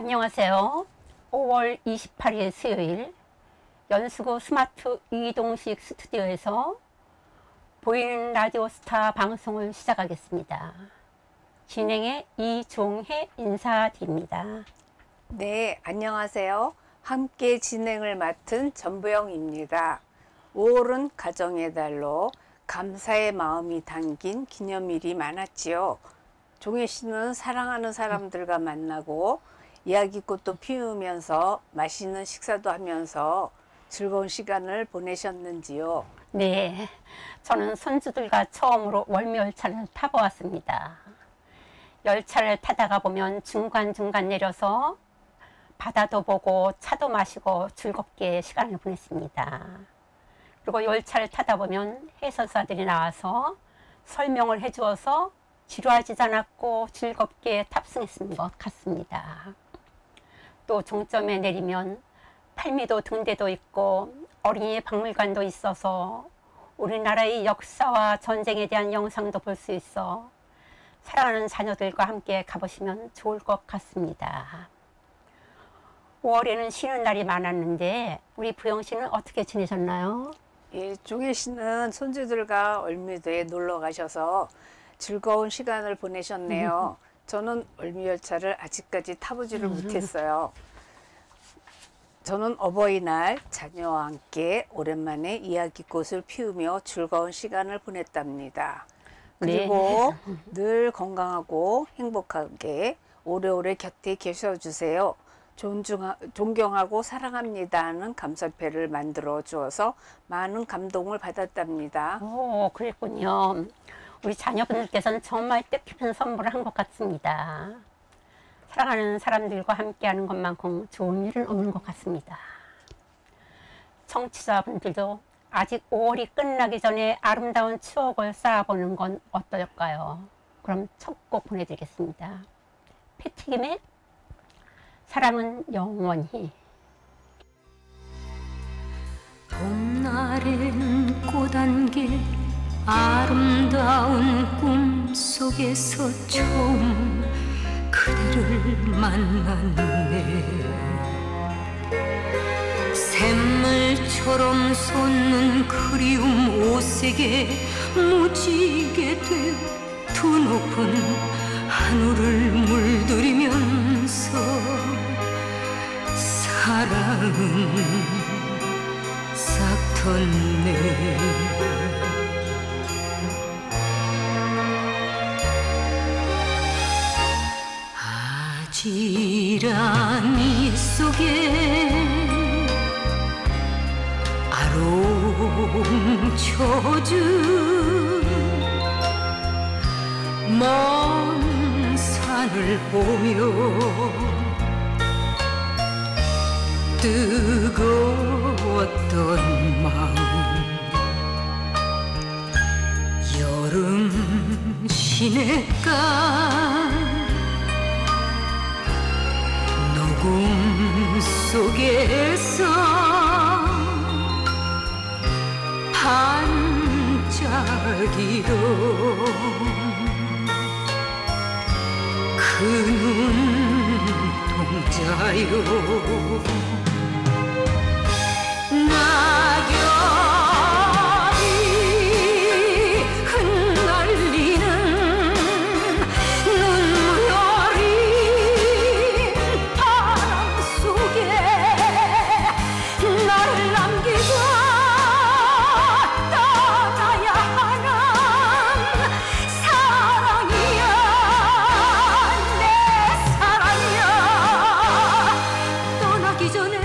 안녕하세요. 5월 28일 수요일 연수구 스마트 이동식 스튜디오에서 보이는 라디오 스타 방송을 시작하겠습니다. 진행의 이종혜 인사드립니다. 네, 안녕하세요. 함께 진행을 맡은 전부영입니다. 5월은 가정의 달로 감사의 마음이 담긴 기념일이 많았지요. 종혜 씨는 사랑하는 사람들과 만나고 이야기꽃도 피우면서 맛있는 식사도 하면서 즐거운 시간을 보내셨는지요? 네, 저는 손주들과 처음으로 월미열차를 타보았습니다. 열차를 타다가 보면 중간중간 내려서 바다도 보고 차도 마시고 즐겁게 시간을 보냈습니다. 그리고 열차를 타다 보면 해설사들이 나와서 설명을 해주어서 지루하지 않았고 즐겁게 탑승했던 것 같습니다. 또 종점에 내리면 팔미도 등대도 있고 어린이 박물관도 있어서 우리나라의 역사와 전쟁에 대한 영상도 볼 수 있어 사랑하는 자녀들과 함께 가보시면 좋을 것 같습니다. 5월에는 쉬는 날이 많았는데 우리 부영 씨는 어떻게 지내셨나요? 예, 종혜 씨는 손주들과 월미도에 놀러 가셔서 즐거운 시간을 보내셨네요. 저는 월미열차를 아직까지 타보지를 못했어요. 저는 어버이날 자녀와 함께 오랜만에 이야기꽃을 피우며 즐거운 시간을 보냈답니다. 그리고 네. 늘 건강하고 행복하게 오래오래 곁에 계셔주세요. 존경하고 사랑합니다는 감사패를 만들어 주어서 많은 감동을 받았답니다. 오, 그랬군요. 우리 자녀분들께서는 정말 뜻깊은 선물을 한 것 같습니다. 사랑하는 사람들과 함께하는 것만큼 좋은 일은 없는 것 같습니다. 청취자분들도 아직 5월이 끝나기 전에 아름다운 추억을 쌓아보는 건 어떨까요? 그럼 첫 곡 보내드리겠습니다. 패티김의 사랑은 영원히. 봄날엔 꽃안개 아름다운 꿈속에서 처음 그대를 만났네. 샘물처럼 솟는 그리움 옷색에 묻히게 돼 두 높은 하늘을 물들이면서 사랑은 싹 텄네. 지랑이 속에 아롱쳐준 먼 산을 보며 뜨거웠던 마음 여름 시냇가 꿈 속에서 반짝이던 그 눈동자요. 낙엽이 흩날리는 눈물 어린 바람 속에 나를 남기고 떠나야 하는 사랑이야. 내 사랑이야. 떠나기 전에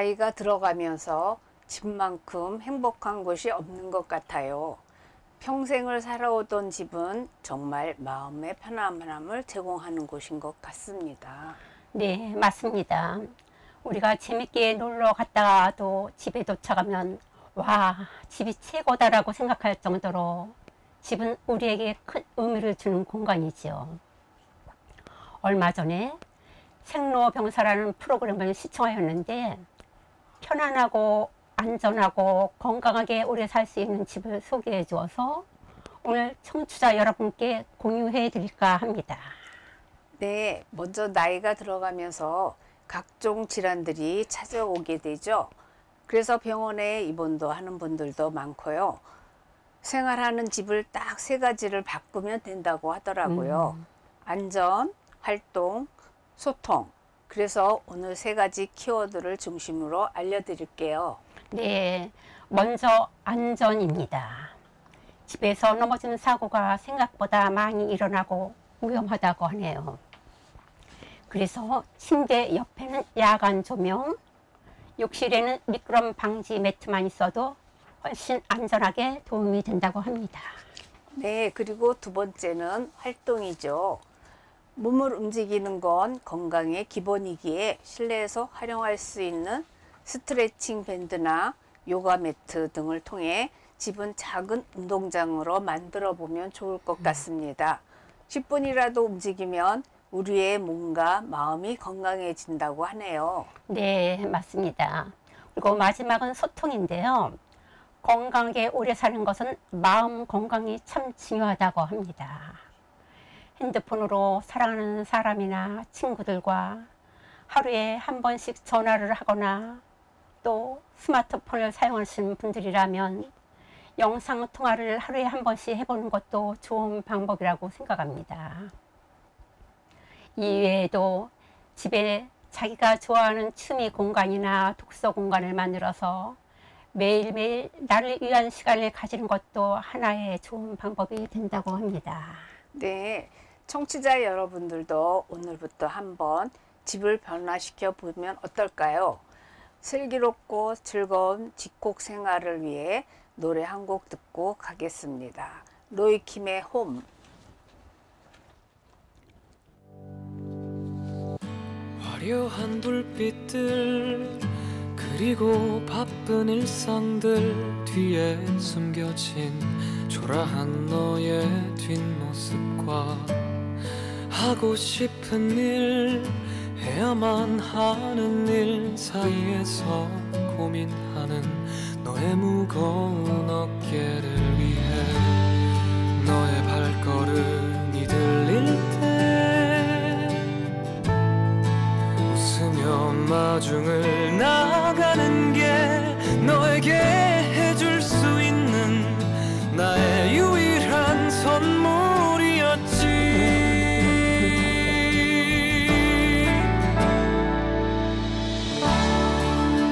나이가 들어가면서 집만큼 행복한 곳이 없는 것 같아요. 평생을 살아오던 집은 정말 마음의 편안함을 제공하는 곳인 것 같습니다. 네, 맞습니다. 우리가 재밌게 놀러 갔다가도 집에 도착하면 와, 집이 최고다라고 생각할 정도로 집은 우리에게 큰 의미를 주는 공간이지요. 얼마 전에 생로병사라는 프로그램을 시청하였는데 편안하고 안전하고 건강하게 오래 살 수 있는 집을 소개해 주어서 오늘 청취자 여러분께 공유해 드릴까 합니다. 네, 먼저 나이가 들어가면서 각종 질환들이 찾아오게 되죠. 그래서 병원에 입원도 하는 분들도 많고요. 생활하는 집을 딱 3가지를 바꾸면 된다고 하더라고요. 안전, 활동, 소통. 그래서 오늘 3가지 키워드를 중심으로 알려드릴게요. 네, 먼저 안전입니다. 집에서 넘어지는 사고가 생각보다 많이 일어나고 위험하다고 하네요. 그래서 침대 옆에는 야간 조명, 욕실에는 미끄럼 방지 매트만 있어도 훨씬 안전하게 도움이 된다고 합니다. 네, 그리고 2번째는 활동이죠. 몸을 움직이는 건 건강의 기본이기에 실내에서 활용할 수 있는 스트레칭 밴드나 요가 매트 등을 통해 집은 작은 운동장으로 만들어 보면 좋을 것 같습니다. 10분이라도 움직이면 우리의 몸과 마음이 건강해진다고 하네요. 네, 맞습니다. 그리고 마지막은 소통인데요. 건강하게 오래 사는 것은 마음 건강이 참 중요하다고 합니다. 핸드폰으로 사랑하는 사람이나 친구들과 하루에 한 번씩 전화를 하거나 또 스마트폰을 사용하시는 분들이라면 영상 통화를 하루에 한 번씩 해보는 것도 좋은 방법이라고 생각합니다. 이외에도 집에 자기가 좋아하는 취미 공간이나 독서 공간을 만들어서 매일매일 나를 위한 시간을 가지는 것도 하나의 좋은 방법이 된다고 합니다. 네, 청취자 여러분들도 오늘부터 한번 집을 변화시켜 보면 어떨까요? 슬기롭고 즐거운 집콕 생활을 위해 노래 한 곡 듣고 가겠습니다. 로이킴의 홈. 화려한 불빛들 그리고 바쁜 일상들 뒤에 숨겨진 초라한 너의 뒷모습과 하고 싶은 일 해야만 하는 일 사이에서 고민하는 너의 무거운 어깨를 위해 너의 발걸음이 들릴 때 웃으며 마중을 나가는 게 너에게 해줄 수 있는 나의 유일한 선물이었지.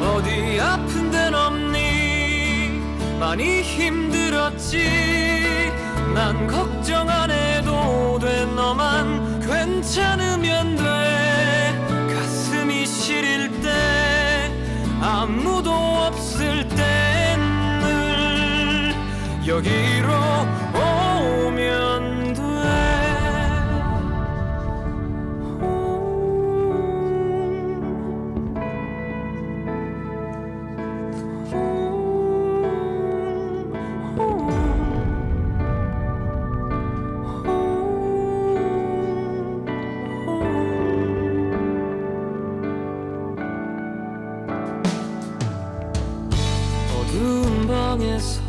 어디 아픈 데는 없니? 많이 힘들었지. 난 걱정 안 해도 돼. 너만 괜찮으면 돼. 가슴이 시릴 때 아무도 없을 땐 늘 여기로 오면 돼. 어두운 방에서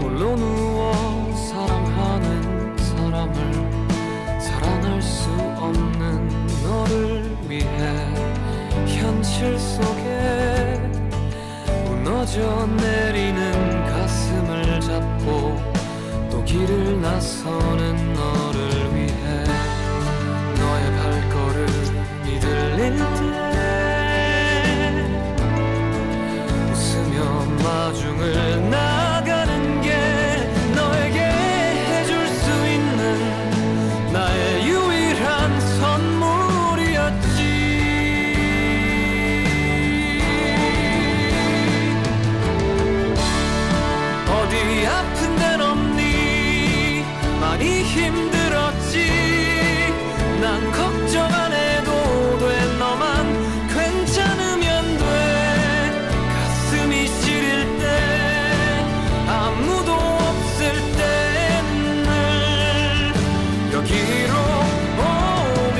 홀로 누워 사랑하는 사람을 사랑할 수 없는 너를 위해 현실 속에 무너져 내리는 가슴을 잡고 또 길을 나서는 너를 위해 너의 발걸음이 들릴 때 마중을 나가는 게 너에게 해줄 수 있는 나의 유일한 선물이었지. 어디 아픈 데는 없니 많이 힘들었지 난 걱정 안 해도 돼 너만 괜찮으면 돼 가슴이 시릴 때 아무도 없을 때는 늘 여기로 오면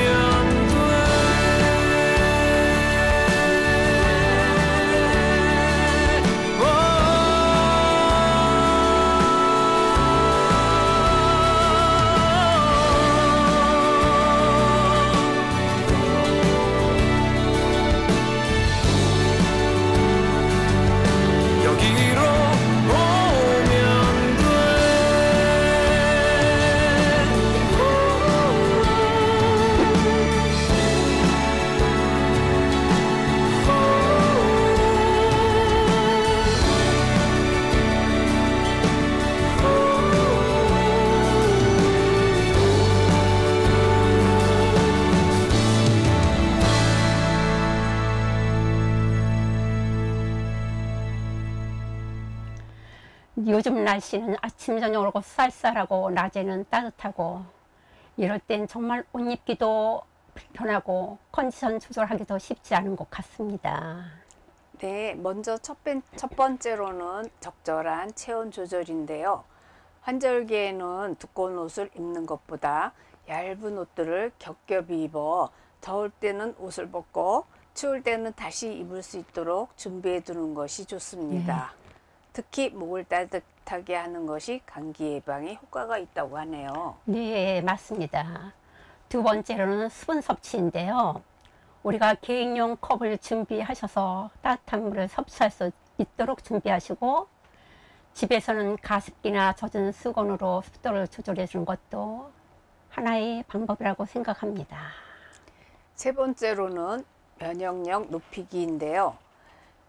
여기로 오면 요즘 날씨는 아침 저녁으로 쌀쌀하고 낮에는 따뜻하고 이럴 땐 정말 옷 입기도 불편하고 컨디션 조절하기도 쉽지 않은 것 같습니다. 네, 먼저 첫 번째로는 적절한 체온 조절인데요. 환절기에는 두꺼운 옷을 입는 것보다 얇은 옷들을 겹겹이 입어 더울 때는 옷을 벗고 추울 때는 다시 입을 수 있도록 준비해 두는 것이 좋습니다. 특히 목을 따뜻하게 하는 것이 감기 예방에 효과가 있다고 하네요. 네, 맞습니다. 두 번째로는 수분 섭취인데요. 우리가 개인용 컵을 준비하셔서 따뜻한 물을 섭취할 수 있도록 준비하시고 집에서는 가습기나 젖은 수건으로 습도를 조절해 주는 것도 하나의 방법이라고 생각합니다. 세 번째로는 면역력 높이기인데요.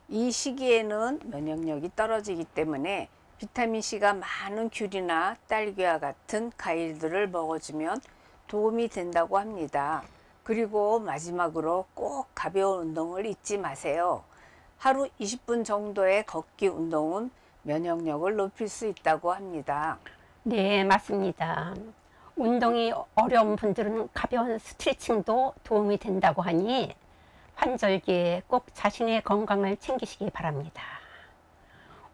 이 시기에는 면역력이 떨어지기 때문에 비타민C가 많은 귤이나 딸기와 같은 과일들을 먹어주면 도움이 된다고 합니다. 그리고 마지막으로 꼭 가벼운 운동을 잊지 마세요. 하루 20분 정도의 걷기 운동은 면역력을 높일 수 있다고 합니다. 네, 맞습니다. 운동이 어려운 분들은 가벼운 스트레칭도 도움이 된다고 하니 환절기에 꼭 자신의 건강을 챙기시기 바랍니다.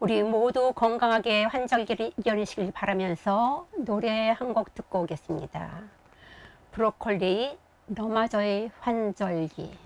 우리 모두 건강하게 환절기를 이겨내시길 바라면서 노래 한 곡 듣고 오겠습니다. 브로콜리 너마저의 환절기.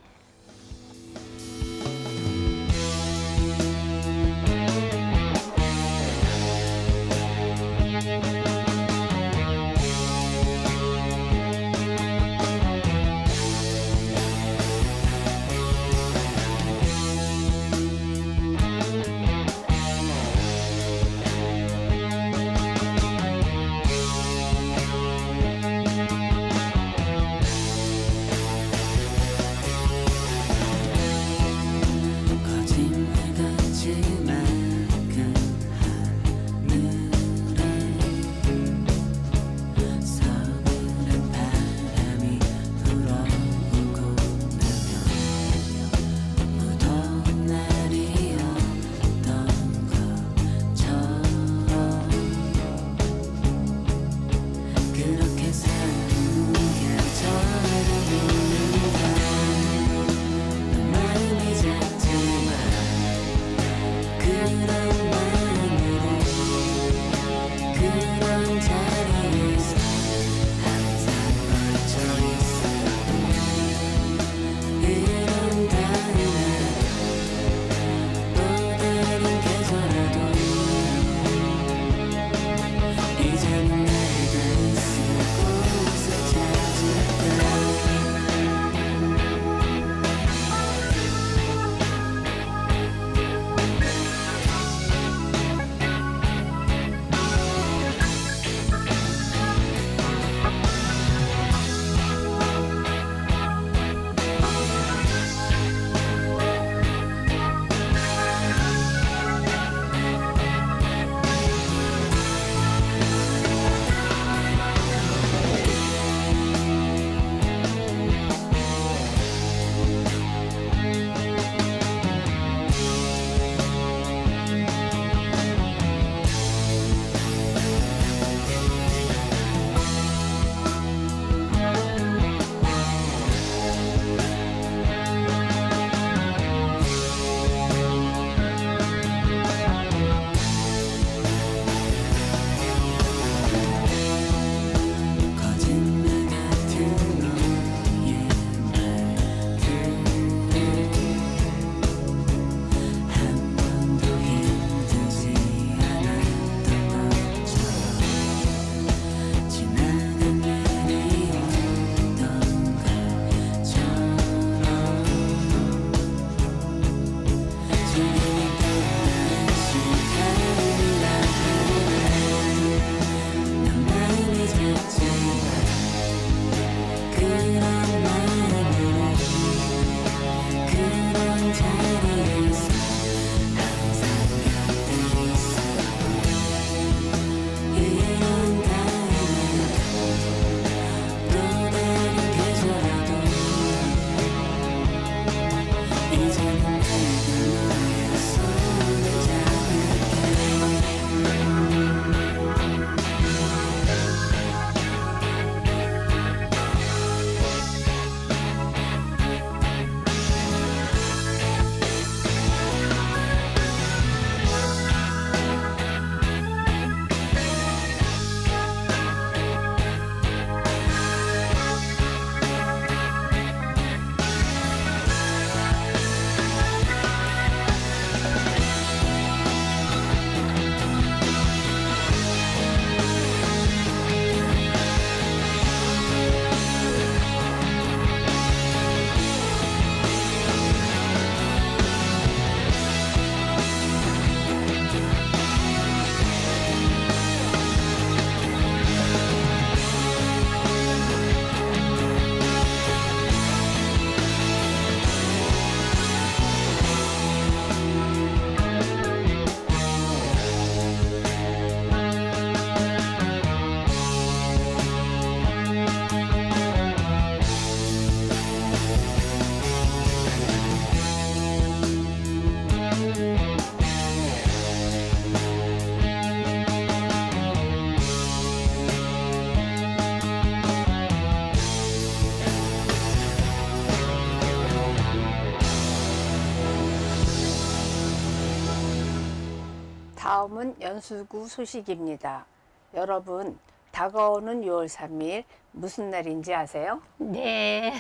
다음은 연수구 소식입니다. 여러분, 다가오는 6월 3일 무슨 날인지 아세요? 네,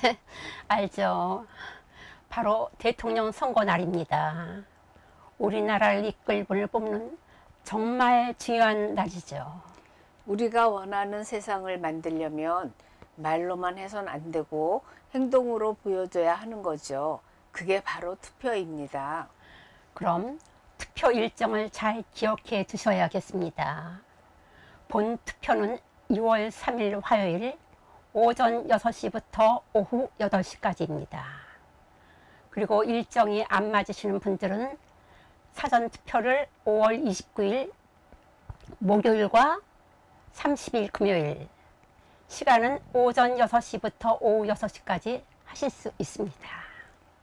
알죠. 바로 대통령 선거 날입니다. 우리나라를 이끌 분을 뽑는 정말 중요한 날이죠. 우리가 원하는 세상을 만들려면 말로만 해선 안 되고 행동으로 보여줘야 하는 거죠. 그게 바로 투표입니다. 그럼 투표 일정을 잘 기억해 두셔야겠습니다. 본 투표는 6월 3일 화요일 오전 6시부터 오후 8시까지입니다. 그리고 일정이 안 맞으시는 분들은 사전 투표를 5월 29일 목요일과 30일 금요일, 시간은 오전 6시부터 오후 6시까지 하실 수 있습니다.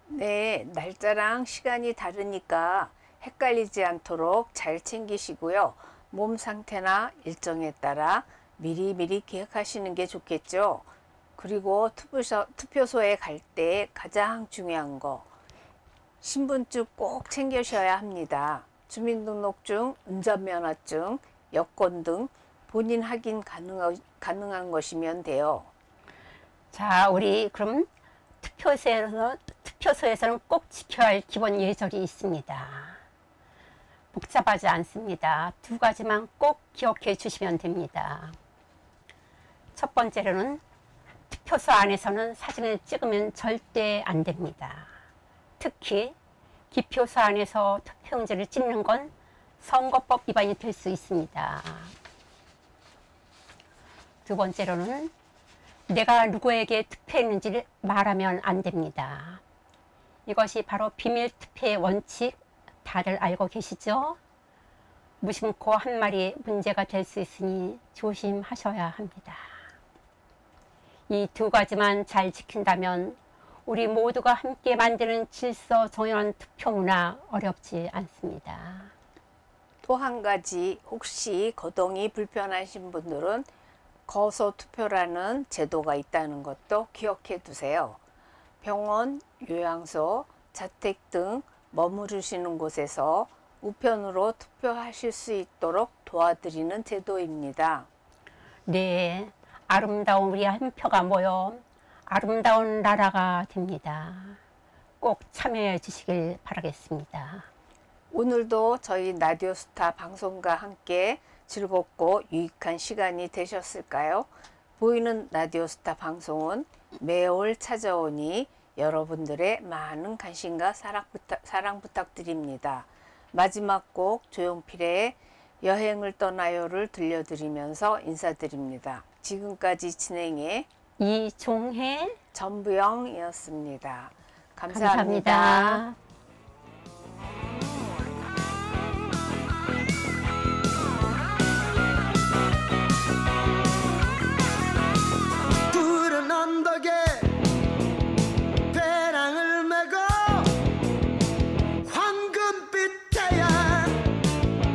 네, 날짜랑 시간이 다르니까 헷갈리지 않도록 잘 챙기시고요. 몸 상태나 일정에 따라 미리미리 계획하시는 게 좋겠죠. 그리고 투표소에 갈 때 가장 중요한 거, 신분증 꼭 챙기셔야 합니다. 주민등록증, 운전면허증, 여권 등 본인 확인 가능한 것이면 돼요. 자, 우리 그럼 투표소에서는 꼭 지켜야 할 기본 예절이 있습니다. 복잡하지 않습니다. 두 가지만 꼭 기억해 주시면 됩니다. 첫 번째로는 투표소 안에서는 사진을 찍으면 절대 안 됩니다. 특히 기표소 안에서 투표용지를 찍는 건 선거법 위반이 될 수 있습니다. 두 번째로는 내가 누구에게 투표했는지를 말하면 안 됩니다. 이것이 바로 비밀 투표의 원칙, 다들 알고 계시죠? 무심코 한 말이 문제가 될 수 있으니 조심하셔야 합니다. 이 두 가지만 잘 지킨다면 우리 모두가 함께 만드는 질서정연한 투표 문화 어렵지 않습니다. 또 한 가지, 혹시 거동이 불편하신 분들은 거소 투표라는 제도가 있다는 것도 기억해 두세요. 병원, 요양소, 자택 등 머무르시는 곳에서 우편으로 투표하실 수 있도록 도와드리는 제도입니다. 네, 아름다운 우리 한 표가 모여 아름다운 나라가 됩니다. 꼭 참여해 주시길 바라겠습니다. 오늘도 저희 라디오스타 방송과 함께 즐겁고 유익한 시간이 되셨을까요? 보이는 라디오스타 방송은 매월 찾아오니 여러분들의 많은 관심과 사랑 부탁드립니다. 마지막 곡 조용필의 여행을 떠나요를 들려드리면서 인사드립니다. 지금까지 진행해 이종혜 전부영이었습니다. 감사합니다. 감사합니다. 푸른 언덕에 배낭을 메고 황금빛 태양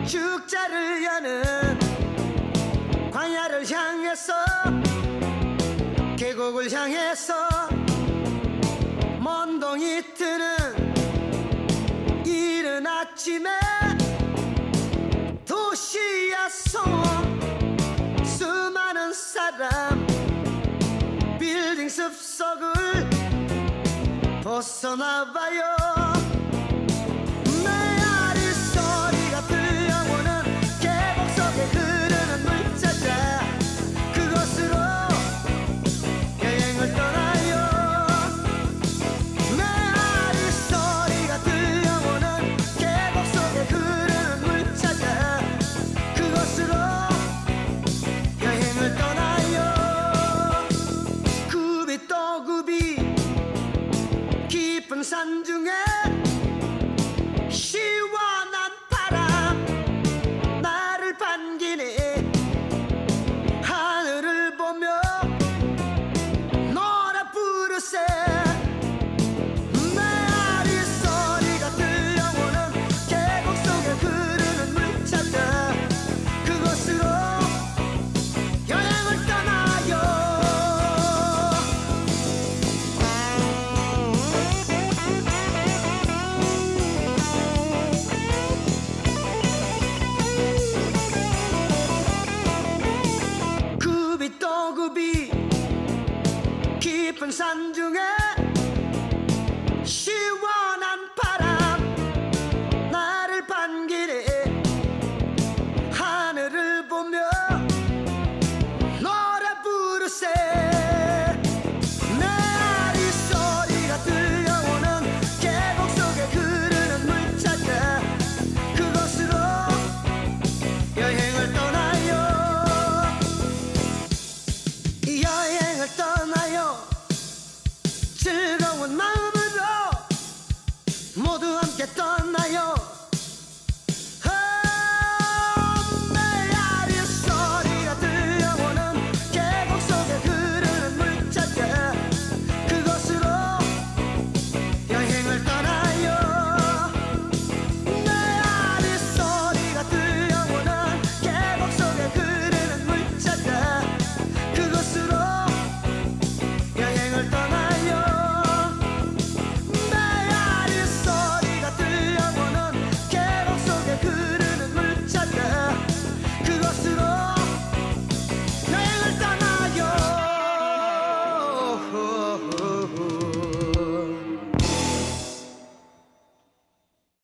축제를 여는 광야를 향해서 계곡을 향해서 먼동이 트는 이른 아침에 도시야 소음 수많은 사람 빌딩 숲속을 벗어나봐요. 메아리 소리가 들려오는 계곡 속에 흐르는 물 찾아 그곳으로 여행을 떠나요. 메아리 소리가 들려오는 계곡 속에 흐르는 물 찾아 그곳으로 여행을 떠나요. 굽이 또 굽이 깊은 산 중에 pensando